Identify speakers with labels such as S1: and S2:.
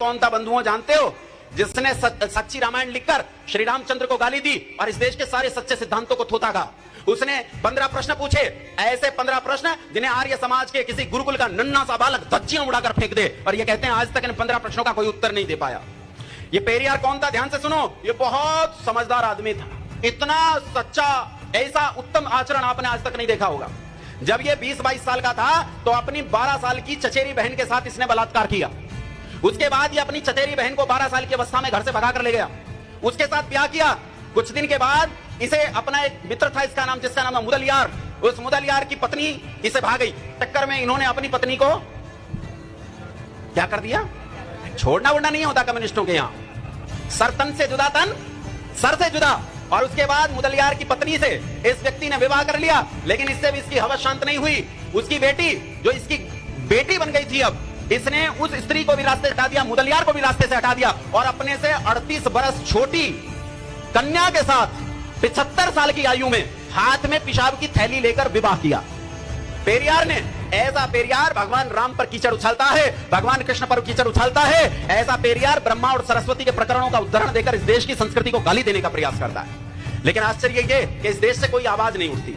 S1: कौन था बंधुओं जानते हो? जिसने सच्ची रामायण लिखकर श्री रामचंद्र को गाली दी और इस देश के सारे सच्चे सिद्धांतों को थोथा कहा। उसने 15 प्रश्न पूछे, ऐसे 15 प्रश्न जिन्हें आर्य समाज के किसी गुरुकुल का नन्हा सा बालक धज्जियां उड़ाकर फेंक दे, और ये कहते हैं आज तक इन 15 प्रश्नों का कोई उत्तर नहीं दे पाया। ये पेरियार कौन था? ध्यान से सुनो, ये बहुत समझदार आदमी था, इतना सच्चा, ऐसा उत्तम आचरण आपने आज तक नहीं देखा होगा। जब ये 20-22 साल का था तो अपनी 12 साल की चचेरी बहन के साथ इसने बलात्कार किया। उसके बाद ये अपनी चचेरी बहन को 12 साल की अवस्था में घर से भगा कर ले गया, उसके साथ ब्याह किया। कुछ दिन के बाद इसे अपना एक मित्र था, इसका नाम, जिसका नाम है मुदलियार, उस मुदलियार की पत्नी इसे भाग गई। टक्कर में इन्होंने अपनी पत्नी को क्या कर दिया? छोड़ना वोड़ना नहीं होता कम्युनिस्टों के यहां, सर तन से जुदा, तन सर से जुदा। और उसके बाद मुदलियार की पत्नी से इस व्यक्ति ने विवाह कर लिया, लेकिन इससे भी इसकी हवस शांत नहीं हुई। उसकी बेटी, जो इसकी बेटी बन गई थी, अब इसने उस स्त्री को भी रास्ते से हटा दिया, मुदलियार को भी रास्ते से हटा दिया, और अपने से 38 बरस छोटी कन्या के साथ 75 साल की आयु में हाथ में पेशाब की थैली लेकर विवाह किया। पेरियार ने, ऐसा पेरियार भगवान राम पर कीचड़ उछालता है, भगवान कृष्ण पर कीचड़ उछालता है। ऐसा पेरियार ब्रह्मा और सरस्वती के प्रकरणों का उदाहरण देकर इस देश की संस्कृति को गाली देने का प्रयास करता है। लेकिन आश्चर्य ये कि इस देश से कोई आवाज नहीं उठती।